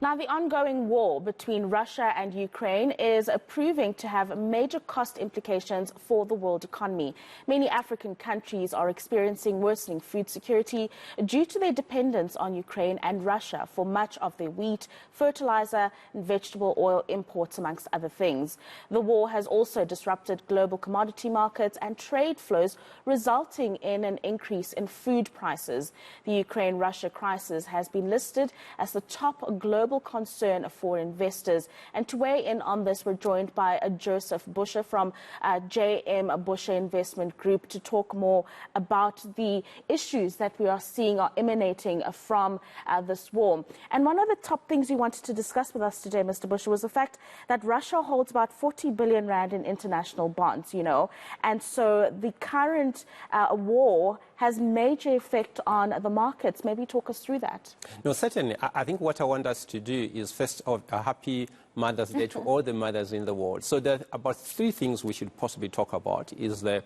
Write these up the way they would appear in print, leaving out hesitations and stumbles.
Now, the ongoing war between Russia and Ukraine is proving to have major cost implications for the world economy. Many African countries are experiencing worsening food security due to their dependence on Ukraine and Russia for much of their wheat, fertilizer, and vegetable oil imports, amongst other things. The war has also disrupted global commodity markets and trade flows, resulting in an increase in food prices. The Ukraine-Russia crisis has been listed as the top global concern for investors. And to weigh in on this, we're joined by Josepho Busha from JM Busha Investment Group to talk more about the issues that we are seeing are emanating from this war. And one of the top things you wanted to discuss with us today, Mr. Busha, was the fact that Russia holds about 40 billion rand in international bonds, and so the current war has major effect on the markets. Maybe talk us through that. No, certainly. I think what I want us to do is first of a happy Mother's Day to all the mothers in the world. So there are about three things we should possibly talk about is the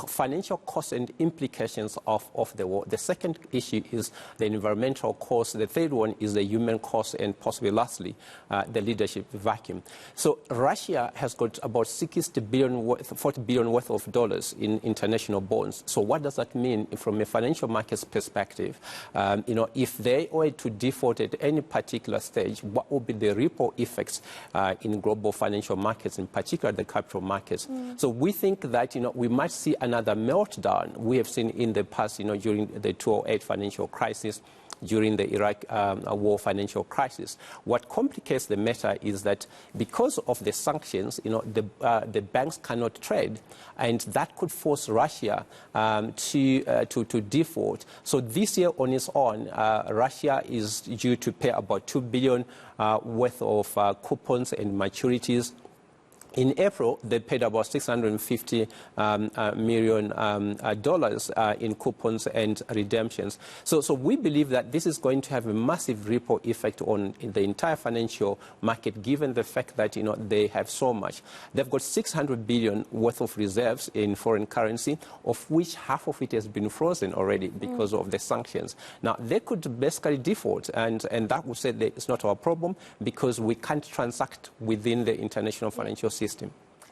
financial costs and implications of the war. The second issue is the environmental cost. The third one is the human cost, and possibly lastly, the leadership vacuum. So Russia has got about 40 billion worth of dollars in international bonds. So what does that mean from a financial markets perspective? If they were to default at any particular stage, what would be the ripple effects in global financial markets, in particular the capital markets? So we think that we might see another meltdown we have seen in the past, during the 2008 financial crisis, during the Iraq war financial crisis. What complicates the matter is that because of the sanctions, the banks cannot trade, and that could force Russia to default. So this year on its own, Russia is due to pay about $2 billion worth of coupons and maturities. In April, they paid about $650 million in coupons and redemptions. So we believe that this is going to have a massive ripple effect on the entire financial market, given the fact that they have so much. They've got $600 billion worth of reserves in foreign currency, of which half of it has been frozen already because of the sanctions. Now, they could basically default, and that would say that it's not our problem because we can't transact within the international financial system.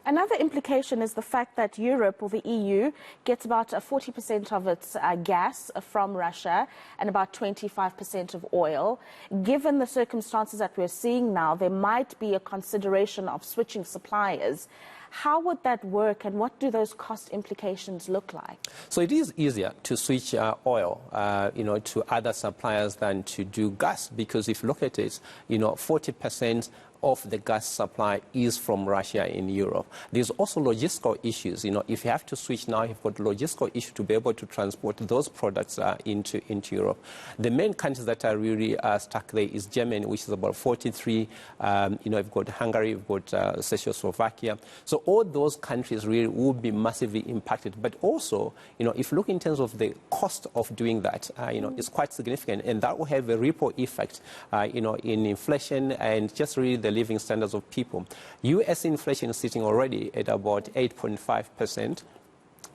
Another implication is the fact that Europe, or the EU, gets about 40% of its gas from Russia and about 25% of oil. Given the circumstances that we're seeing now, there might be a consideration of switching suppliers. How would that work, and what do those cost implications look like? So it is easier to switch oil, to other suppliers than to do gas, because if you look at it, 40% of the gas supply is from Russia in Europe. There's also logistical issues. If you have to switch now, you've got logistical issues to be able to transport those products into Europe. The main countries that are really stuck there is Germany, which is about 43. You've got Hungary, you've got Czechoslovakia. So all those countries really will be massively impacted. But also, if you look in terms of the cost of doing that, it's quite significant, and that will have a ripple effect, in inflation and just really the living standards of people. U.S. inflation is sitting already at about 8.5%.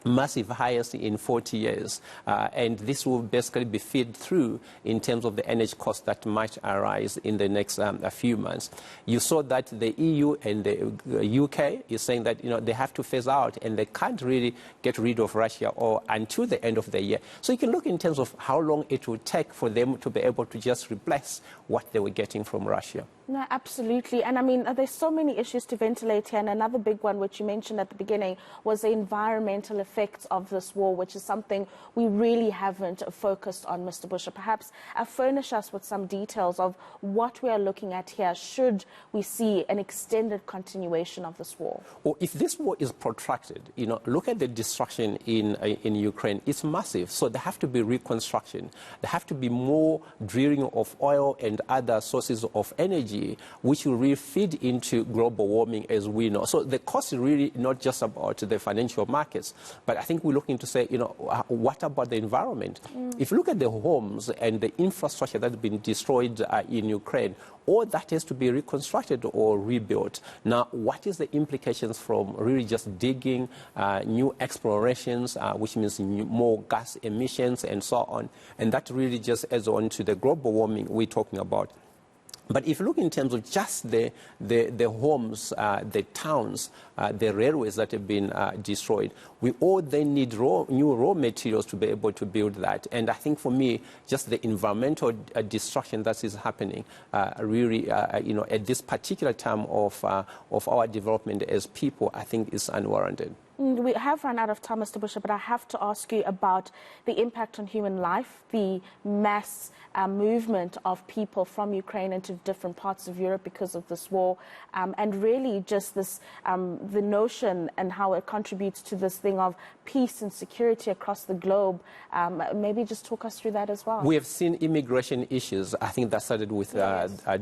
Massive highest in 40 years, and this will basically be fed through in terms of the energy costs that might arise in the next few months. You saw that the EU and the UK is saying that they have to phase out, and they can't really get rid of Russia or until the end of the year. So you can look in terms of how long it will take for them to be able to just replace what they were getting from Russia. No, absolutely. And I mean, there's so many issues to ventilate here. And another big one, which you mentioned at the beginning, was the environmental effects of this war, which is something we really haven't focused on, Mr. Busha. Perhaps furnish us with some details of what we are looking at here should we see an extended continuation of this war. Well, if this war is protracted, look at the destruction in Ukraine. It's massive. So there have to be reconstruction. There have to be more drilling of oil and other sources of energy, which will really feed into global warming, as we know. So the cost is really not just about the financial markets, but I think we're looking to say, what about the environment? If you look at the homes and the infrastructure that's been destroyed in Ukraine, all that has to be reconstructed or rebuilt. Now, what is the implications from really just digging, new explorations, which means more gas emissions and so on? And that really just adds on to the global warming we're talking about. But if you look in terms of just the homes, the towns, the railways that have been destroyed, we all then need new raw materials to be able to build that. And I think for me, just the environmental destruction that is happening really, at this particular time of our development as people, I think is unwarranted. We have run out of time, Mr. Busha, but I have to ask you about the impact on human life, the mass movement of people from Ukraine into different parts of Europe because of this war, and really just this, the notion and how it contributes to this thing of peace and security across the globe. Maybe just talk us through that as well. We have seen immigration issues. I think that started with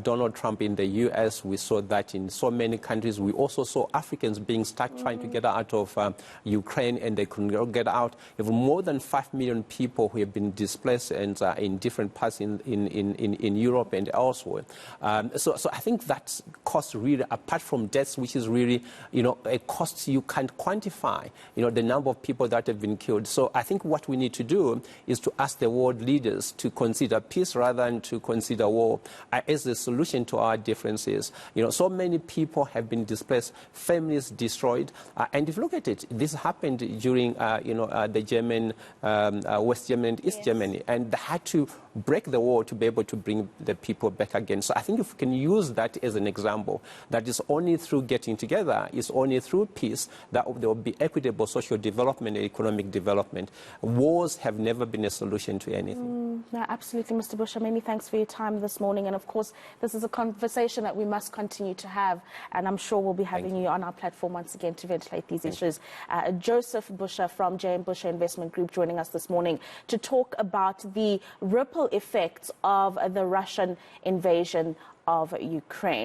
Donald Trump in the U.S. We saw that in so many countries. We also saw Africans being stuck trying to get out of Ukraine, and they couldn't get out. We have more than 5 million people who have been displaced and in different parts in Europe and elsewhere. So I think that cost really, apart from deaths, which is really, a cost you can't quantify, the number of people that have been killed. So I think what we need to do is to ask the world leaders to consider peace rather than to consider war as the solution to our differences. So many people have been displaced, families destroyed, and if you look at it, this happened during, the German, West Germany and East Germany, and they had to break the wall to be able to bring the people back again. So I think if we can use that as an example, that is only through getting together, it's only through peace that there will be equitable social development and economic development. Wars have never been a solution to anything. No, absolutely, Mr. Busha. Many thanks for your time this morning. And of course, this is a conversation that we must continue to have. And I'm sure we'll be having you on our platform once again to ventilate these issues. Josepho Busha from JM Busha Investment Group joining us this morning to talk about the ripple effects of the Russian invasion of Ukraine.